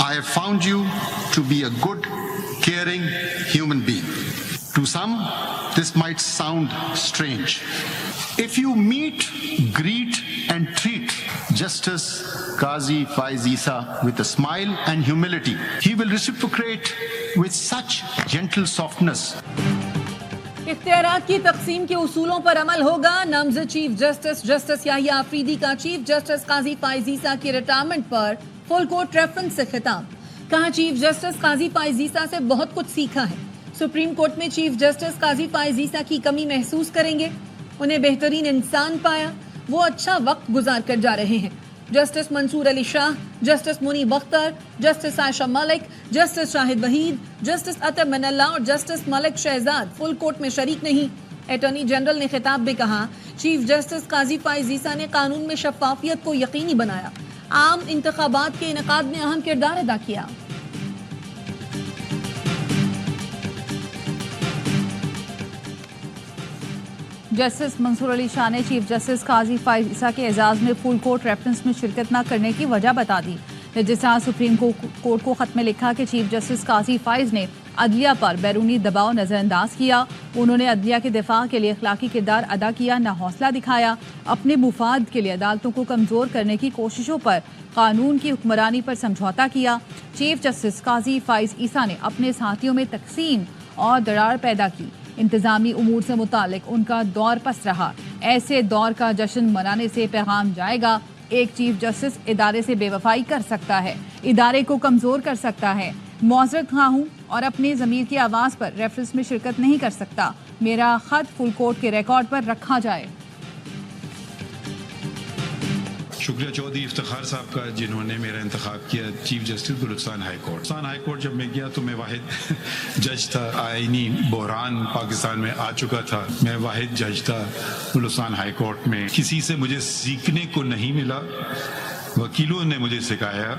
I have found you to be a good, caring human being. To some, this might sound strange. If you meet, greet, and treat Justice Qazi Faiz Isa with a smile and humility, he will reciprocate with such gentle softness. इख्तियारात की तकसीम के उसूलों पर अमल होगा. नामज़द chief justice justice Yahya Afridi का chief justice काजी फाइज ईसा की रिटायरमेंट पर फुल कोर्ट रेफरेंस से खिताब. कहा, चीफ जस्टिस काजी फाइज ईसा से बहुत कुछ सीखा है. सुप्रीम कोर्ट में चीफ जस्टिस काजी फाइज ईसा की कमी महसूस करेंगे. उन्हें बेहतरीन इंसान पाया. वो अच्छा वक्त गुजार कर जा रहे हैं. Justice Mansoor Ali Shah, justice Muneeb Akhtar, justice Ayesha Malik, justice Shahid Waheed, justice Athar Minallah और justice Malik Shahzad full court में शरीक नहीं. अटॉर्नी जनरल ने खिताब में कहा, चीफ जस्टिस काजी फाइज ईसा ने कानून में शफाफियत को यकीनी बनाया. आम इंतखाबात के इनेकाद में अहम किरदार अदा किया. जस्टिस मंसूर अली शाह ने चीफ जस्टिस काजी फाइज ईसा के एजाज में फुल कोर्ट रेफरेंस में शिरकत न करने की वजह बता दी. रजिस्ट्रार सुप्रीम कोर्ट को खत में लिखा कि चीफ जस्टिस काजी फाइज ने अदलिया पर बैरूनी दबाव नज़रअंदाज किया. उन्होंने अदलिया के दिफा के लिए अखलाकी किरदार अदा किया, न हौसला दिखाया. अपने मुफाद के लिए अदालतों को कमज़ोर करने की कोशिशों पर कानून की हुक्मरानी पर समझौता किया. चीफ जस्टिस काजी फाइज ईसा ने अपने साथियों में तकसीम और दरार पैदा की. इंतजामी उमूर से मुतालिक उनका दौर पस्त रहा. ऐसे दौर का जश्न मनाने से पैगाम जाएगा. एक चीफ जस्टिस इदारे से बेवफाई कर सकता है, इदारे को कमज़ोर कर सकता है. मौज़रत खा हूँ और अपने ज़मीर की आवाज़ पर रेफरेंस में शिरकत नहीं कर सकता. मेरा ख़त फुल कोर्ट के रिकॉर्ड पर रखा जाए. शुक्रिया चौधरी इफ्तिखार साहब का, जिन्होंने मेरा इंतखाब किया chief justice Balochistan high court. Balochistan high court जब मैं गया तो मैं वाहिद जज था. आईनी बहरान पाकिस्तान में आ चुका था. मैं वाहिद जज था बलूचिस्तान हाई कोर्ट में. किसी से मुझे सीखने को नहीं मिला, वकीलों ने मुझे सिखाया.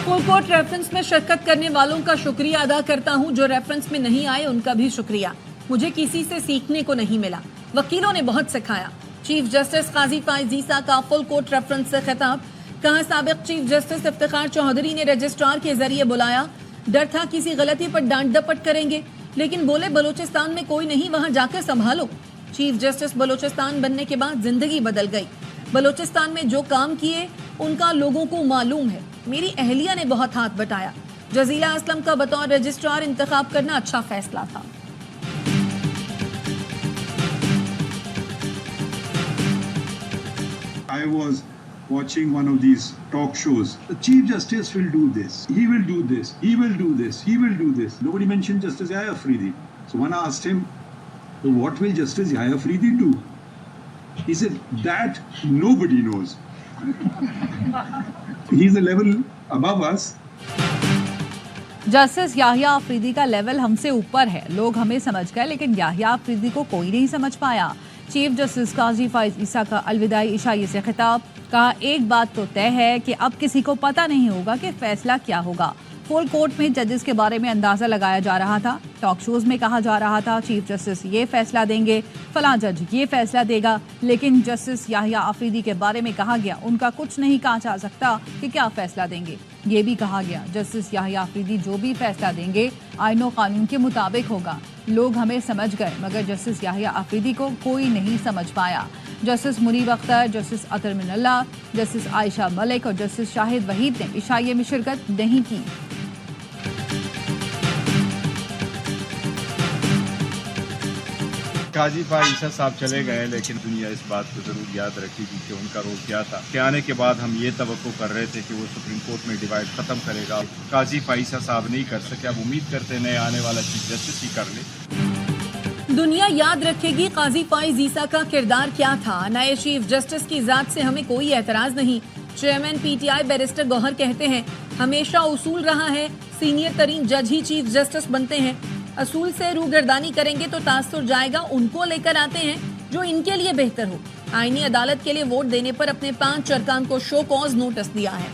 फुल कोर्ट रेफरेंस में शिरकत करने वालों का शुक्रिया अदा करता हूं. जो रेफरेंस में नहीं आए उनका भी शुक्रिया. मुझे किसी से सीखने को नहीं मिला, वकीलों ने बहुत सिखाया. चीफ जस्टिस काजी फाइज ईसा का फुल कोर्ट रेफरेंस से खिताब. कहा, साबिक चीफ जस्टिस इफ्तिखार चौधरी ने रजिस्ट्रार के जरिए बुलाया. डर था किसी गलती पर डांट डपट करेंगे, लेकिन बोले बलूचिस्तान में कोई नहीं, वहां जाकर संभालो. चीफ जस्टिस बलूचिस्तान बनने के बाद जिंदगी बदल गई. बलूचिस्तान में जो काम किए उनका लोगों को मालूम है. मेरी अहलिया ने बहुत हाथ बटाया. जजीला असलम का बतौर रजिस्ट्रार इंतखाब करना अच्छा फैसला था. I was watching one of these talk shows. The Chief Justice will do this. He will do this. He will do this. He will do this. Nobody mentioned Justice Yahya Afridi. So one asked him, what will Justice Yahya Afridi do? He said, that nobody knows. He's a level above us. Justice Yahya Afridi का level हमसे ऊपर है. लोग हमें समझ गए, लेकिन याहिया अफरीदी को कोई नहीं समझ पाया. चीफ जस्टिस काजी फाइज ईसा का अलविदाई इशाये से खिताब. कहा, एक बात तो तय है कि अब किसी को पता नहीं होगा कि फैसला क्या होगा. फुल कोर्ट में जजेस के बारे में अंदाज़ा लगाया जा रहा था. टॉक शोज में कहा जा रहा था चीफ जस्टिस ये फैसला देंगे, फलां जज ये फैसला देगा. लेकिन जस्टिस याहिया अफरीदी के बारे में कहा गया उनका कुछ नहीं कहा जा सकता कि क्या फैसला देंगे. ये भी कहा गया जस्टिस याहिया अफरीदी जो भी फैसला देंगे आईन और कानून के मुताबिक होगा. लोग हमें समझ गए, मगर जस्टिस याहिया अफरीदी को कोई नहीं समझ पाया. Justice Muneeb Akhtar, justice Athar Minallah, justice Ayesha Malik और जस्टिस शाहिद वहीद ने इशाये में शिरकत नहीं की. काजी फाइज ईसा साहब चले गए, लेकिन दुनिया इस बात को ज़रूर याद रखेगी कि उनका रोल क्या था. के आने के बाद हम ये तवक्को कर रहे थे कि वो सुप्रीम कोर्ट में डिवाइड ख़त्म करेगा. काजी फाइज ईसा साहब नहीं कर सके. अब उम्मीद करते हैं नए आने वाला चीफ जस्टिस ही कर ले. दुनिया याद रखेगी काजी फाइज ईसा का किरदार क्या था. नए चीफ जस्टिस की ज़ात से हमें कोई एतराज़ नहीं. चेयरमैन पीटीआई बैरिस्टर गौहर कहते हैं, हमेशा उसूल रहा है सीनियर तरीन जज ही चीफ जस्टिस बनते हैं. असूल से रूगर्दानी करेंगे तो तासुर जाएगा. उनको लेकर आते हैं जो इनके लिए बेहतर हो. आईनी अदालत के लिए वोट देने पर अपने 5 अरकान को शो कॉज नोटिस दिया है.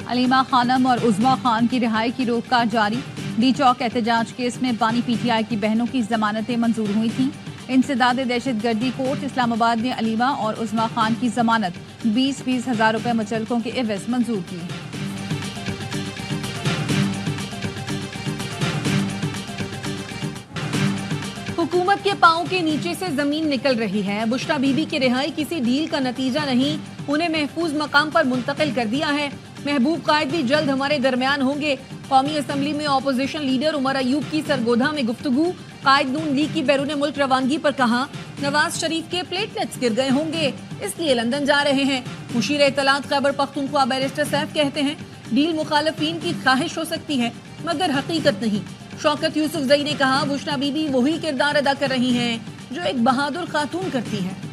अलीमा खानम और उज़मा खान की रिहाई की रोक जारी. डी चौक एहतजाज केस में बानी पीटीआई की बहनों की जमानतें मंजूर हुई थी. इंसदाद दहशत गर्दी कोर्ट इस्लामाबाद ने अलीमा और उज़मा खान की जमानत 20-20 हज़ार रुपये मुचलकों के एवज मंजूर की। हुकूमत के पांव के नीचे से जमीन निकल रही है। बुशरा बीबी की रिहाई किसी डील का नतीजा नहीं, उन्हें महफूज मकाम पर मुंतकिल कर दिया है। महबूब कायद भी जल्द हमारे दरमियान होंगे। कौमी असम्बली में अपोजिशन लीडर उमर अयूब की सरगोधा में गुफ्तगू। कायद नून लीग की बैरून मुल्क रवानगी पर कहा, नवाज शरीफ के प्लेटलेट्स गिर गए होंगे, इसलिए लंदन जा रहे हैं। मुशीर इत्तलात खैबर पख्तूनख्वा बैरिस्टर सैफ कहते हैं, डील मुखालफीन की ख्वाहिश हो सकती है मगर हकीकत नहीं। शौकत यूसुफजई ने कहा, बुशरा बीबी वही किरदार अदा कर रही हैं जो एक बहादुर खातून करती हैं।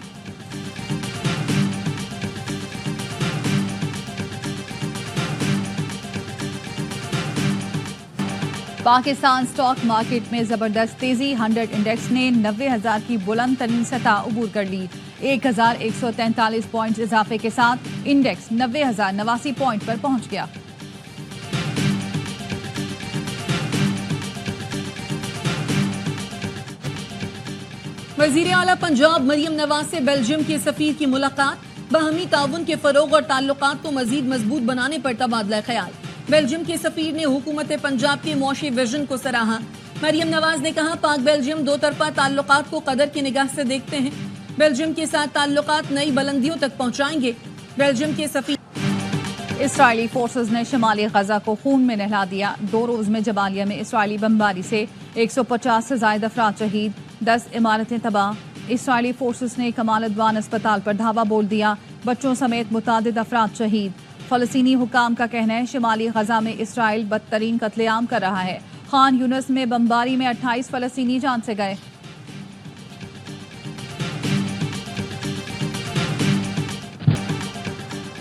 पाकिस्तान स्टॉक मार्केट में जबरदस्त तेजी। 100 इंडेक्स ने 90,000 की बुलंद तरीन सतह अबूर कर ली। 1,143 पॉइंट इजाफे के साथ इंडेक्स 90,089 पॉइंट पर पहुंच गया। वजीर आला पंजाब मरियम नवाज से बेल्जियम के सफीर की मुलाकात। बाहमी ताउन के फरोग और ताल्लुकात को मजीद मजबूत बनाने पर तबादला ख्याल। बेल्जियम के सफीर ने हुकूमत पंजाब के मुआशी विजन को सराहा। मरियम नवाज ने कहा, पाक बेल्जियम दो तरफा ताल्लुकात को कदर की निगाह से देखते हैं। बेल्जियम के साथ ताल्लुकात नई बुलंदियों तक पहुंचाएंगे। बेल्जियम के सफीर। इसराइली फोर्सेज ने शिमाली गजा को खून में नहला दिया। 2 रोज में जबालिया में इसराइली बमबारी से 150 से ज्यादा अफराद शहीद, 10 इमारतें तबाह। इसराइली फोर्सेज ने कमाल अदवान अस्पताल पर धावा बोल दिया। बच्चों समेत मुतादिद अफराद शहीद। फलस्तीनी हुकाम का कहना है, शिमाली गजा में इसराइल बदतरीन कत्लेआम कर रहा है। खान यूनस में बमबारी में 28 फलस्तीनी जान से गए।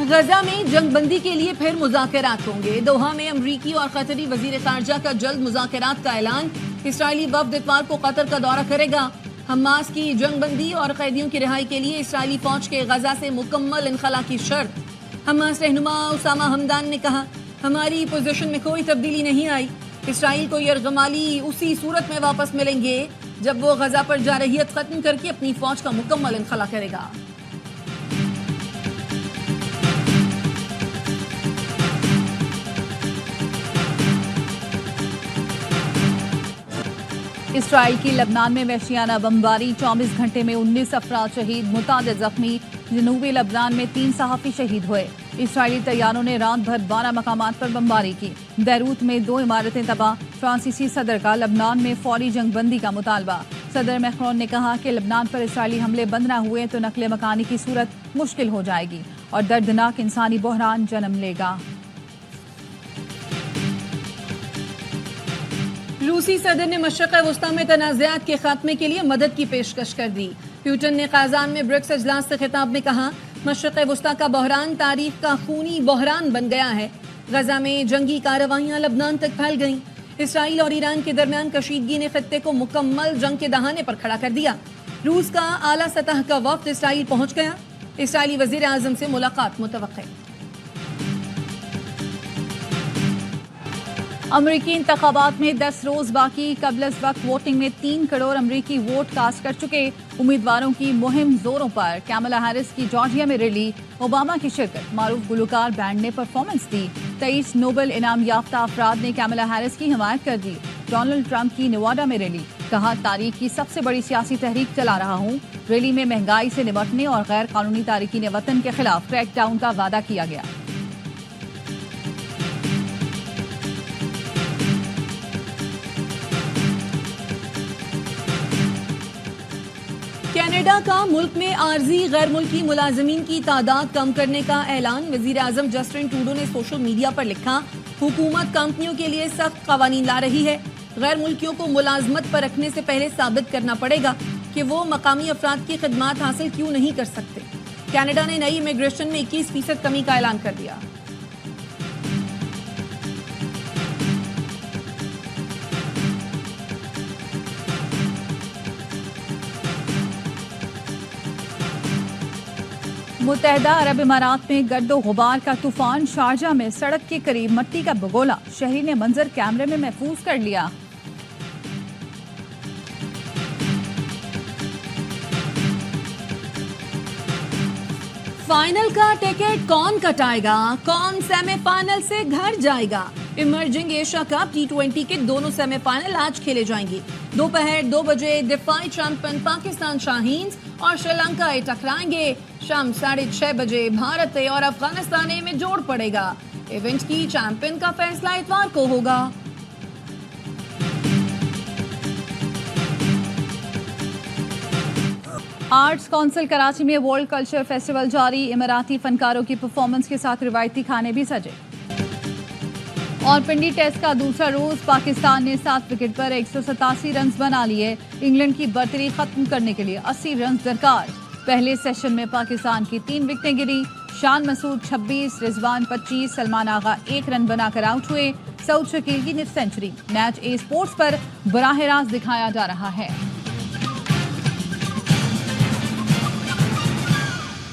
गजा में जंगबंदी के लिए फिर मुज़ाकरात होंगे। दोहा में अमरीकी और कतरी वजीर खारजा का जल्द मुज़ाकरात का ऐलान। इसराइली वफ्द इतवार को कतर का दौरा करेगा। हमास की जंगबंदी और कैदियों की रिहाई के लिए इसराइली फौज के गजा से मुकम्मल इनखला की शर्त। हमास रहनुमा उसामा हमदान ने कहा, हमारी पोजीशन में कोई तब्दीली नहीं आई। इसराइल को यरगमाली उसी सूरत में वापस मिलेंगे जब वो गजा पर जारहियत खत्म करके अपनी फौज का मुकम्मल इनखला करेगा। इसराइल की लबनान में वहशियाना बमबारी। 24 घंटे में 19 अफराद शहीद, मुतादिद जख्मी। जनूबी लबनान में 3 सहाफ़ी शहीद हुए। इसराइली तैयारों ने रात भर 12 मकामात पर बमबारी की। बैरूत में 2 इमारतें तबाह। फ्रांसीसी सदर का लबनान में फौरी जंगबंदी का मुतालबा। सदर मैक्रोन ने कहा कि लबनान पर इसराइली हमले बंद न हुए तो नकले मकानी की सूरत मुश्किल हो जाएगी और दर्दनाक इंसानी बहरान जन्म लेगा। रूसी सदर ने मशरक़ वस्ता में तनाज़ात के खात्मे के लिए मदद की पेशकश कर दी। प्यूटन ने काज़ान में ब्रिक्स अजलास से खिताब में कहा, मशरक़ वस्ता का बहरान तारीख का खूनी बहरान बन गया है। गजा में जंगी कार्रवाइयाँ लबनान तक फैल गईं। इसराइल और ईरान के दरमियान कशीदगी ने खत्ते को मुकम्मल जंग के दहाने पर खड़ा कर दिया। रूस का आला सतह का वफ्द इसराइल पहुंच गया। इसराइली वज़ीर आज़म से मुलाकात मुतवक्के। अमरीकी इंतखाबात में 10 रोज बाकी। कबल अज़ वक्त वोटिंग में 3 करोड़ अमरीकी वोट कास्ट कर चुके। उम्मीदवारों की मुहिम जोरों पर। कैमला हैरिस की जॉर्जिया में रैली, ओबामा की शिरकत। मारूफ गुलकार बैंड ने परफॉर्मेंस दी। 23 नोबेल इनाम याफ्ता अफराद ने कैमला हैरिस की हिमायत कर दी। डोनाल्ड ट्रंप की नेवाडा में रैली, कहा, तारीख की सबसे बड़ी सियासी तहरीक चला रहा हूँ। रैली में महंगाई से निपटने और गैर कानूनी तारिकीन वतन के खिलाफ क्रैकडाउन का वादा किया गया। कनाडा का मुल्क में आर्जी गैर मुल्की मुलाजमीन की तादाद कम करने का ऐलान। वजीर आजम जस्टिन ट्रूडो ने सोशल मीडिया पर लिखा, हुकूमत कंपनियों के लिए सख्त कवानीन ला रही है। गैर मुल्कियों को मुलाजमत पर रखने से पहले साबित करना पड़ेगा कि वो मकामी अफराद की खिदमात हासिल क्यों नहीं कर सकते। कनाडा ने नई इमिग्रेशन में 21% कमी का ऐलान कर दिया। मुत्तहदा अरब इमारात में गर्दो गुबार का तूफान। शारजा में सड़क के करीब मट्टी का बगोला, शहरी ने मंजर कैमरे में महफूज कर लिया। فائنل کا ٹکٹ کون کٹائے گا؟ کون سیمی فائنل سے گھر جائے گا؟ ایمرجنگ ایشیا کپ T20 کے دونوں سیمی فائنل آج کھیلے جائیں گے۔ دوپہر 2 بجے دفاعی چیمپئن پاکستان شاہینز اور شری لنکا ٹکرائیں گے۔ شام 6:30 بجے بھارت اور افغانستان میں جوڑ پڑے گا۔ ایونٹ کی چیمپئن کا فیصلہ اتوار کو ہوگا۔ آرٹس کونسل کراچی میں ورلڈ کلچر فیسٹیول جاری، اماراتی فنکاروں کی پرفارمنس کے ساتھ روایتی کھانے بھی سجے۔ اور پنڈی ٹیسٹ کا دوسرا روز، پاکستان نے 7 وکٹ پر 187 رنز بنا لیے۔ انگلینڈ کی برتری ختم کرنے کے لیے 80 رنز درکار۔ پہلے سیشن میں پاکستان کی 3 وکٹیں گری۔ شان مسعود 26، رضوان 25، سلمان آغا 1 رن بنا کر آؤٹ ہوئے۔ سعود شکیل کی نصف سینچری۔ میچ اے اسپورٹس پر براہ راست دکھایا جا رہا ہے۔